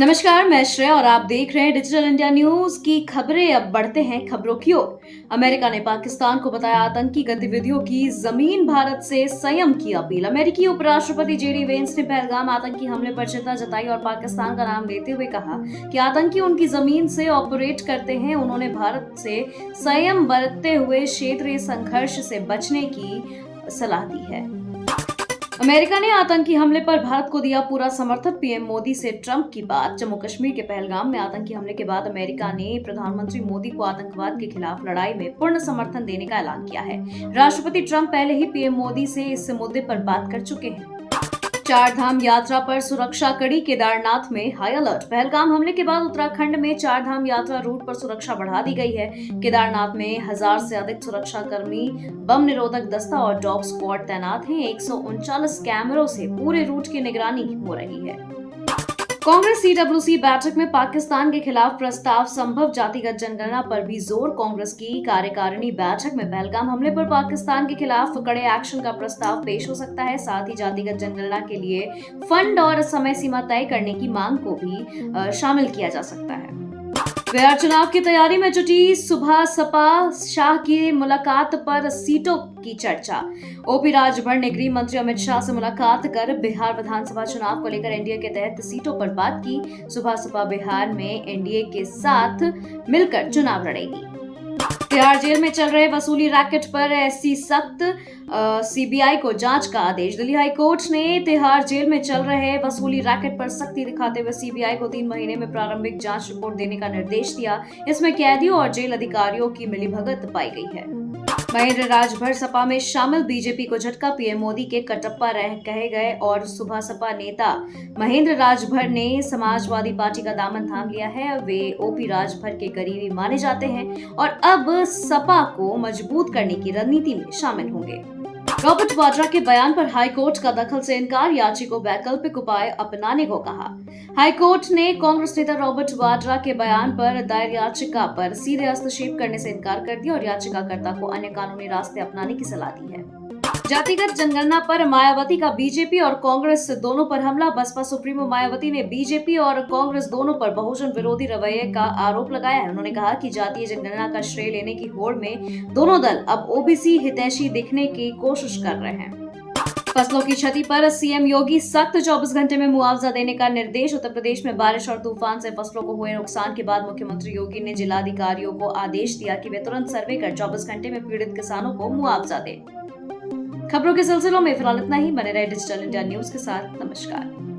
नमस्कार, मैं श्रेया और आप देख रहे हैं डिजिटल इंडिया न्यूज की खबरें। अब बढ़ते हैं खबरों की ओर। अमेरिका ने पाकिस्तान को बताया आतंकी गतिविधियों की जमीन, भारत से संयम की अपील। अमेरिकी उपराष्ट्रपति जेडी वेंस ने पहलगाम आतंकी हमले पर चिंता जताई और पाकिस्तान का नाम लेते हुए कहा कि आतंकी उनकी जमीन से ऑपरेट करते हैं। उन्होंने भारत से संयम बरतते हुए क्षेत्रीय संघर्ष से बचने की सलाह दी है। अमेरिका ने आतंकी हमले पर भारत को दिया पूरा समर्थन, पीएम मोदी से ट्रंप की बात। जम्मू कश्मीर के पहलगाम में आतंकी हमले के बाद अमेरिका ने प्रधानमंत्री मोदी को आतंकवाद के खिलाफ लड़ाई में पूर्ण समर्थन देने का ऐलान किया है। राष्ट्रपति ट्रंप पहले ही पीएम मोदी से इस मुद्दे पर बात कर चुके हैं। चार धाम यात्रा पर सुरक्षा कड़ी, केदारनाथ में हाई अलर्ट। पहलगाम हमले के बाद उत्तराखंड में चार धाम यात्रा रूट पर सुरक्षा बढ़ा दी गई है। केदारनाथ में 1000 से अधिक सुरक्षा कर्मी, बम निरोधक दस्ता और डॉग स्क्वाड तैनात हैं। 139 कैमरों से पूरे रूट की निगरानी हो रही है। कांग्रेस सीडब्ल्यूसी बैठक में पाकिस्तान के खिलाफ प्रस्ताव, संभव जातिगत जनगणना पर भी जोर। कांग्रेस की कार्यकारिणी बैठक में पहलगाम हमले पर पाकिस्तान के खिलाफ कड़े एक्शन का प्रस्ताव पेश हो सकता है। साथ ही जातिगत जनगणना के लिए फंड और समय सीमा तय करने की मांग को भी शामिल किया जा सकता है। बिहार चुनाव की तैयारी में जुटी सुबह सपा, शाह की मुलाकात पर सीटों की चर्चा। ओपी राजभर ने गृह मंत्री अमित शाह से मुलाकात कर बिहार विधानसभा चुनाव को लेकर एनडीए के तहत सीटों पर बात की। सुबह सपा बिहार में एनडीए के साथ मिलकर चुनाव लड़ेगी। तिहाड़ जेल में चल रहे वसूली रैकेट पर ऐसी सख्त, सीबीआई को जांच का आदेश। दिल्ली हाई कोर्ट ने तिहाड़ जेल में चल रहे वसूली रैकेट पर सख्ती दिखाते हुए सीबीआई को 3 महीने में प्रारंभिक जांच रिपोर्ट देने का निर्देश दिया। इसमें कैदियों और जेल अधिकारियों की मिलीभगत पाई गई है। महेंद्र राजभर सपा में शामिल, बीजेपी को झटका। पीएम मोदी के कटप्पा कहे गए और सुबह सपा नेता महेंद्र राजभर ने समाजवादी पार्टी का दामन थाम लिया है। वे ओपी राजभर के करीबी माने जाते हैं और अब सपा को मजबूत करने की रणनीति में शामिल होंगे। रॉबर्ट वाड्रा के बयान पर हाईकोर्ट का दखल से इनकार, याची को वैकल्पिक उपाय अपनाने को कहा। हाईकोर्ट ने कांग्रेस नेता रॉबर्ट वाड्रा के बयान पर दायर याचिका पर सीधे हस्तक्षेप करने से इनकार कर दिया और याचिकाकर्ता को अन्य कानूनी रास्ते अपनाने की सलाह दी है। जातिगत जनगणना पर मायावती का बीजेपी और कांग्रेस दोनों पर हमला। बसपा सुप्रीमो मायावती ने बीजेपी और कांग्रेस दोनों पर बहुजन विरोधी रवैये का आरोप लगाया है। उन्होंने कहा कि जातीय जनगणना का श्रेय लेने की होड़ में दोनों दल अब ओबीसी हितैषी दिखने की कोशिश कर रहे हैं। फसलों की क्षति पर सीएम योगी सख्त, 24 घंटे में मुआवजा देने का निर्देश। उत्तर प्रदेश में बारिश और तूफान से फसलों को हुए नुकसान के बाद मुख्यमंत्री योगी ने जिलाधिकारियों को आदेश दिया कि वे तुरंत सर्वे कर 24 घंटे में पीड़ित किसानों को मुआवजा दें। खबरों के सिलसिलों में फिलहाल इतना ही। बने रहे डिजिटल इंडिया न्यूज के साथ। नमस्कार।